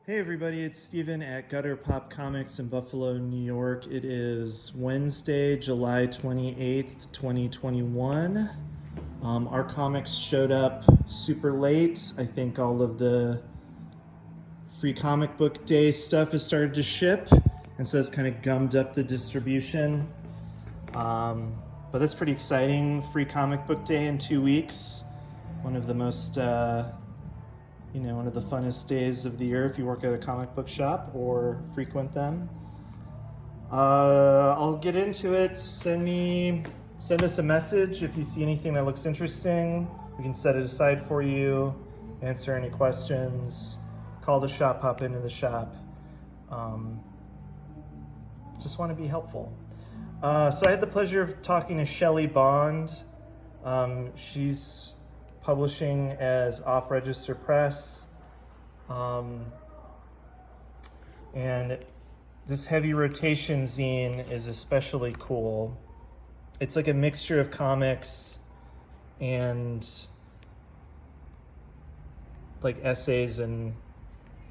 Hey everybody, it's Steven at Gutter Pop Comics in Buffalo, New York. It is Wednesday, July 28th, 2021. Our comics showed up super late. I think all of the free comic book day stuff has started to ship, and so it's kind of gummed up the distribution. But that's pretty exciting. Free comic book day in 2 weeks. One of the most one of the funnest days of the year if you work at a comic book shop or frequent them. I'll get into it. Send us a message if you see anything that looks interesting. We can set it aside for you, answer any questions, call the shop, hop into the shop. Just want to be helpful. So I had the pleasure of talking to Shelley Bond. She's publishing as Off Register Press. And this heavy rotation zine is especially cool. It's like a mixture of comics and like essays and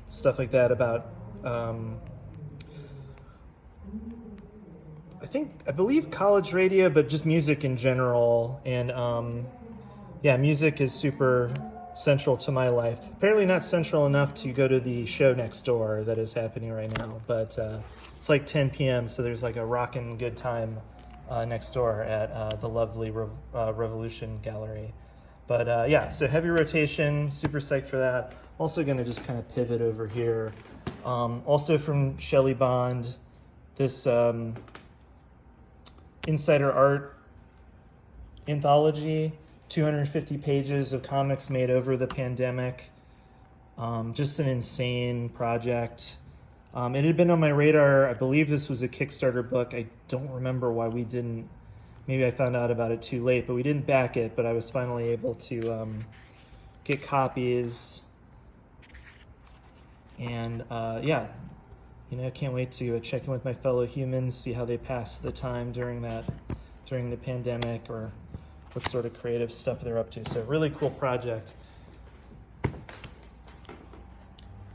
stuff like that about I believe college radio, but just music in general. And yeah, music is super central to my life. Apparently not central enough to go to the show next door that is happening right now, but it's like 10 p.m., so there's like a rockin' good time next door at the lovely Revolution Gallery. But yeah, so heavy rotation, super psyched for that. Also gonna just kind of pivot over here. Also from Shelley Bond, this Insider Art anthology, 250 pages of comics made over the pandemic. Just an insane project. It had been on my radar. I believe this was a Kickstarter book. I don't remember why we didn't. Maybe I found out about it too late, but we didn't back it. But I was finally able to get copies. And yeah, can't wait to check in with my fellow humans, see how they pass the time during the pandemic, or what sort of creative stuff they're up to. So really cool project.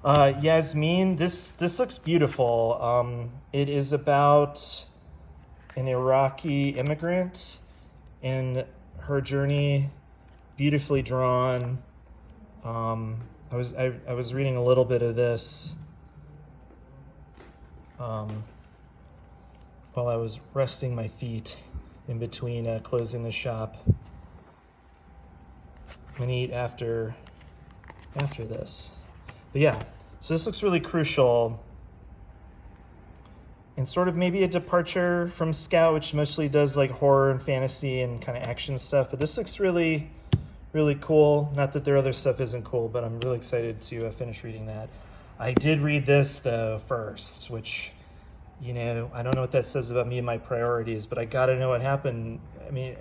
Yasmin, this looks beautiful. It is about an Iraqi immigrant and her journey, beautifully drawn. I was reading a little bit of this while I was resting my feet in between closing the shop. I'm gonna eat after this. But yeah, so this looks really crucial and sort of maybe a departure from Scout, which mostly does like horror and fantasy and kind of action stuff. But this looks really, really cool. Not that their other stuff isn't cool, but I'm really excited to finish reading that. I did read this though first, which, I don't know what that says about me and my priorities, but I gotta know what happened. I mean,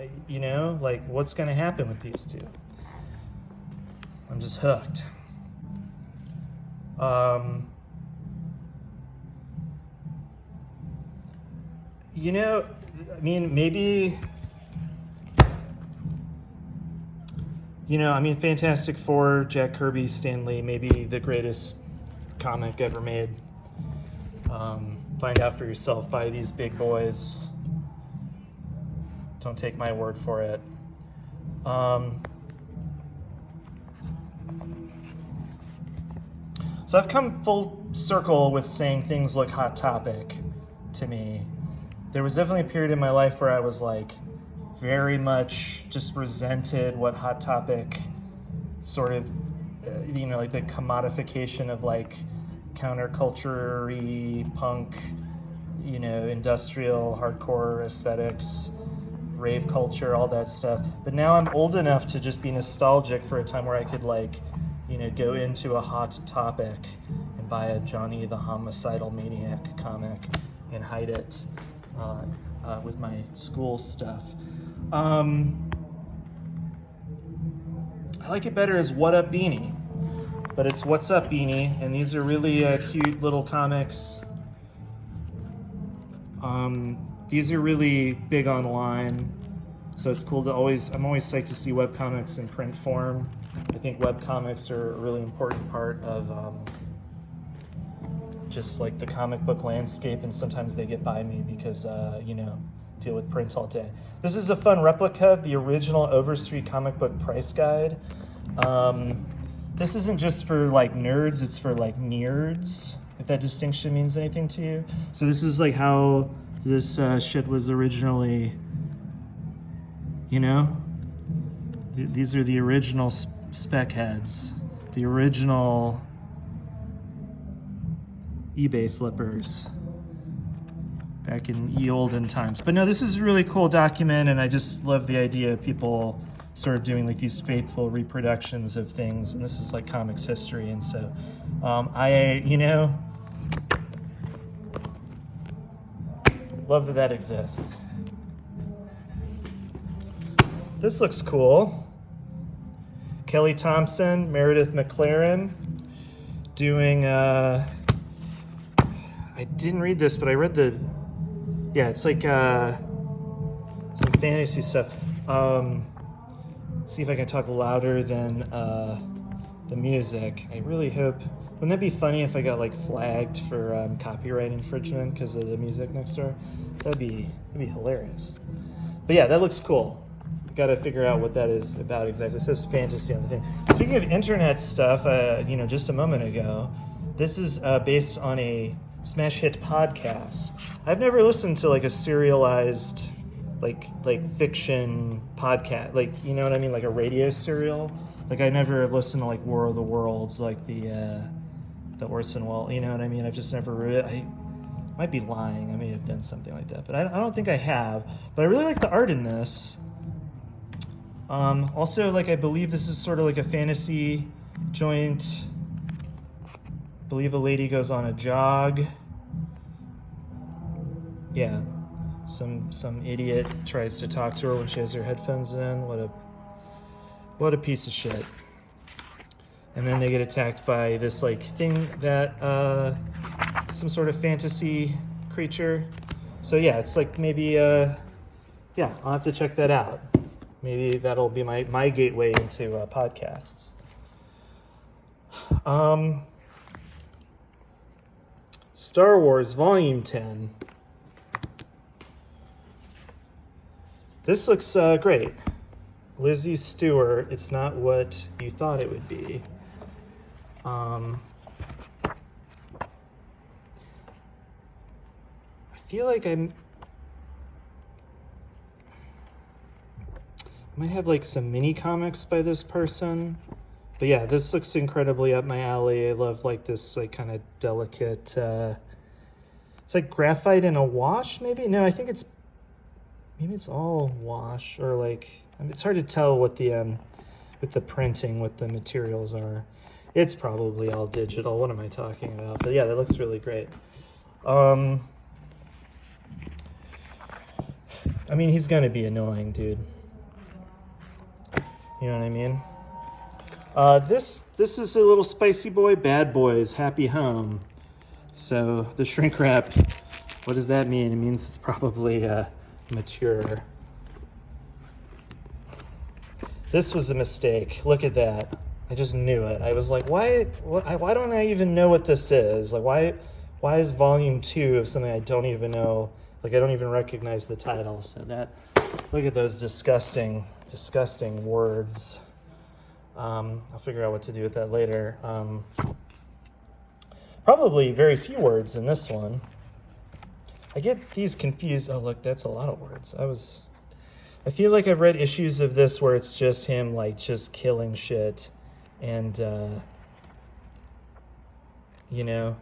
like what's gonna happen with these two? I'm just hooked. Maybe, Fantastic Four, Jack Kirby, Stan Lee, maybe the greatest comic ever made. Find out for yourself. Buy these big boys. Don't take my word for it. So I've come full circle with saying things look Hot Topic to me. There was definitely a period in my life where I was like very much just resented what Hot Topic sort of, like the commodification of like counterculture-y punk, industrial hardcore aesthetics, rave culture, all that stuff. But now I'm old enough to just be nostalgic for a time where I could like, go into a Hot Topic and buy a Johnny the Homicidal Maniac comic and hide it with my school stuff. I like it better as What Up Beanie, but it's What's Up Beanie, and these are really cute little comics. These are really big online, so it's cool to I'm always psyched to see webcomics in print form. I think webcomics are a really important part of just like the comic book landscape, and sometimes they get by me because, deal with print all day. This is a fun replica of the original Overstreet comic book price guide. This isn't just for like nerds, it's for like neards, if that distinction means anything to you. So this is like how this shit was originally, these are the original spec heads, the original eBay flippers back in ye olden times. But no, this is a really cool document, and I just love the idea of people sort of doing like these faithful reproductions of things, and this is like comics history, and so love that exists. This looks cool. Kelly Thompson, Meredith McLaren doing, I didn't read this, but I read it's like some fantasy stuff. See if I can talk louder than the music. I really hope, wouldn't that be funny if I got like flagged for copyright infringement because of the music next door? That'd be hilarious. But yeah, that looks cool. Got to figure out what that is about exactly. It says fantasy on the thing. Speaking of internet stuff, just a moment ago, this is based on a smash hit podcast. I've never listened to like a serialized like fiction podcast, like, you know what I mean, like a radio serial. Like I never have listened to like War of the Worlds, like the Orson Welles, you know what I mean? I've just never really, I might be lying, I may have done something like that, but I don't think I have. But I really like the art in this. Also, like, I believe this is sort of like a fantasy joint. I believe a lady goes on a jog. Yeah. Some idiot tries to talk to her when she has her headphones in. What a piece of shit. And then they get attacked by this like thing that some sort of fantasy creature. So yeah, it's like maybe I'll have to check that out. Maybe that'll be my gateway into podcasts. Star Wars Volume 10. This looks great. Lizzie Stewart, It's Not What You Thought It Would Be. I feel like I might have like some mini comics by this person. But yeah, this looks incredibly up my alley. I love like this like kind of delicate, it's like graphite in a wash maybe? No, I think maybe it's all wash, or like, it's hard to tell what with the printing, what the materials are. It's probably all digital. What am I talking about? But yeah, that looks really great. I mean, he's gonna be annoying, dude. You know what I mean? This is a little spicy boy, Bad Boys, Happy Home. So the shrink wrap, what does that mean? It means it's probably mature. This was a mistake. Look at that. I just knew it. I was like, why don't I even know what this is? Like, why is Volume 2 of something I don't even know? Like, I don't even recognize the title. So look at those disgusting words. I'll figure out what to do with that later. Probably very few words in this one. I get these confused. Oh, look, that's a lot of words. I feel like I've read issues of this where it's just him, like, just killing shit. And, and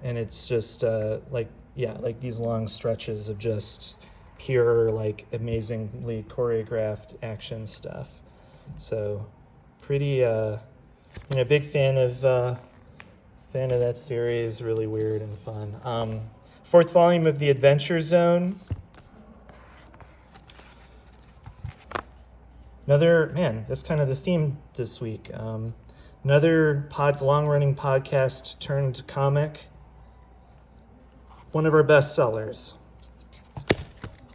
it's just, like these long stretches of just pure, like, amazingly choreographed action stuff. So, pretty, big fan of that series. Really weird and fun. Fourth volume of The Adventure Zone. That's kind of the theme this week. Another long-running podcast turned comic. One of our best sellers.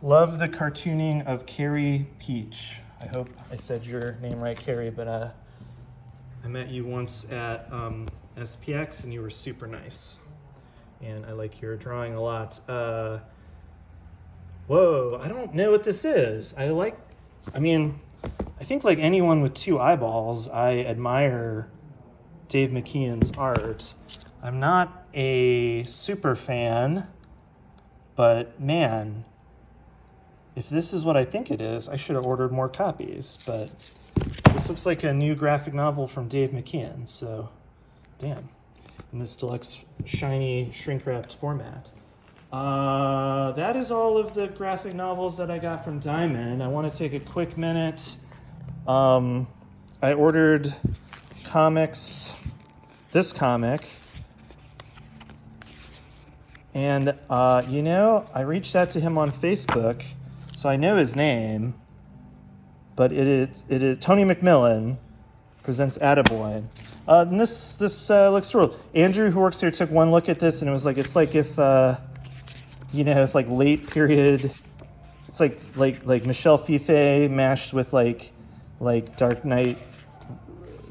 Love the cartooning of Carrie Peach. I hope I said your name right, Carrie, but I met you once at SPX and you were super nice. and I like your drawing a lot. Whoa, I don't know what this is. I think like anyone with two eyeballs, I admire Dave McKeon's art. I'm not a super fan, but man, if this is what I think it is, I should have ordered more copies. But this looks like a new graphic novel from Dave McKeon, so damn. In this deluxe, shiny, shrink-wrapped format. That is all of the graphic novels that I got from Diamond. I want to take a quick minute. I ordered comics, this comic, and I reached out to him on Facebook, so I know his name, but it is Tony McMillan presents Attaboy. And this looks real. Andrew, who works here, took one look at this, and it was like, it's like if if like late period, it's like Michelle Fife mashed with like Dark Knight.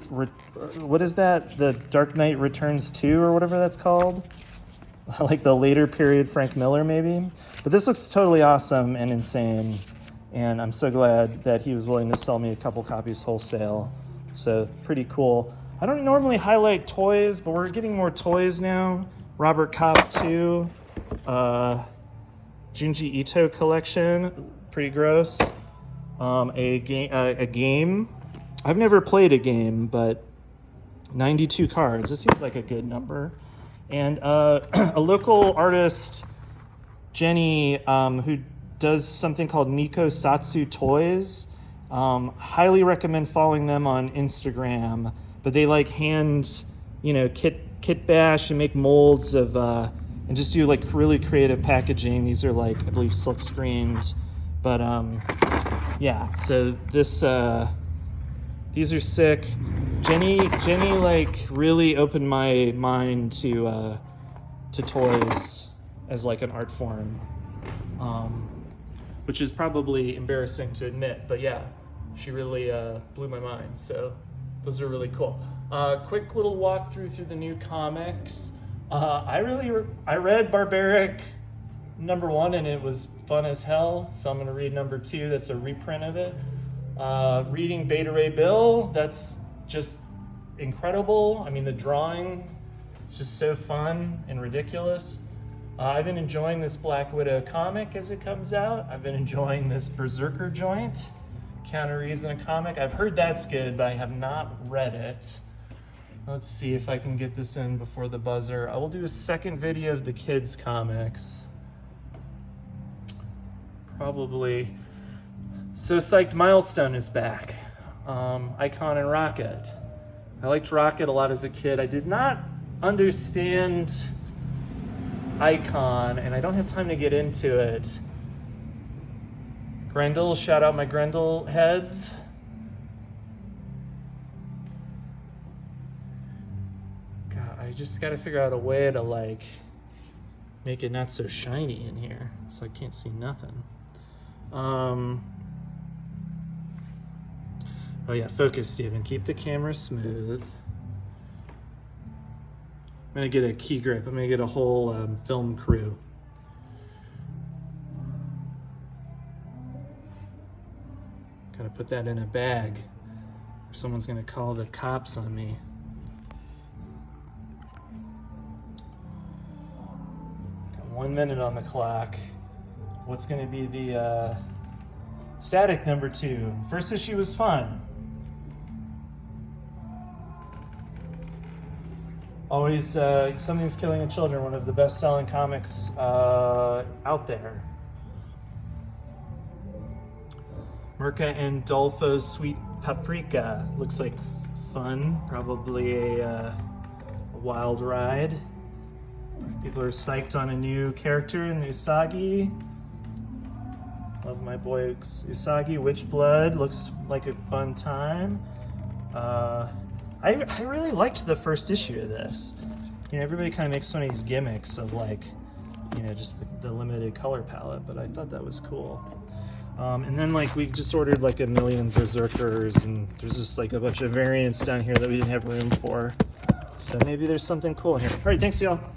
What is that? The Dark Knight Returns 2 or whatever that's called. Like the later period Frank Miller maybe. But this looks totally awesome and insane, and I'm so glad that he was willing to sell me a couple copies wholesale. So pretty cool. I don't normally highlight toys, but we're getting more toys now. Robert Kopp 2. Junji Ito collection, pretty gross. A game. I've never played a game, but 92 cards. It seems like a good number. And a local artist, Jenny, who does something called Nico Satsu Toys. Highly recommend following them on Instagram. But they like hand, kit bash and make molds of. And just do like really creative packaging. These are like, I believe, silk screened, but yeah. So this, these are sick. Jenny like really opened my mind to toys as like an art form, which is probably embarrassing to admit, but yeah, she really blew my mind. So those are really cool. Quick little walkthrough through the new comics. I read Barbaric #1 and it was fun as hell, so I'm going to read #2. That's a reprint of it. Reading Beta Ray Bill, that's just incredible. I mean, the drawing is just so fun and ridiculous. I've been enjoying this Black Widow comic as it comes out. I've been enjoying this Berserker joint, Keanu Reeves in a comic. I've heard that's good, but I have not read it. Let's see if I can get this in before the buzzer. I will do a second video of the kids' comics. Probably. So psyched, Milestone is back. Icon and Rocket. I liked Rocket a lot as a kid. I did not understand Icon, and I don't have time to get into it. Grendel, shout out my Grendel heads. I just got to figure out a way to like make it not so shiny in here, so I can't see nothing. Oh yeah, focus, Steven. Keep the camera smooth. I'm gonna get a key grip. I'm gonna get a whole film crew. Gotta put that in a bag, or someone's gonna call the cops on me. Got 1 minute on the clock. What's gonna be the Static #2? First issue was fun. Always Something's Killing the Children, one of the best-selling comics out there. Mirka and Dolfo's Sweet Paprika looks like fun, probably a wild ride. People are psyched on a new character in the Usagi. Love my boy Usagi. Witchblood looks like a fun time. I really liked the first issue of this. You know, everybody kind of makes fun of these gimmicks of like, you know, just the limited color palette, but I thought that was cool. And then like we just ordered like a million Berserkers, and there's just like a bunch of variants down here that we didn't have room for. So maybe there's something cool here. All right, thanks y'all.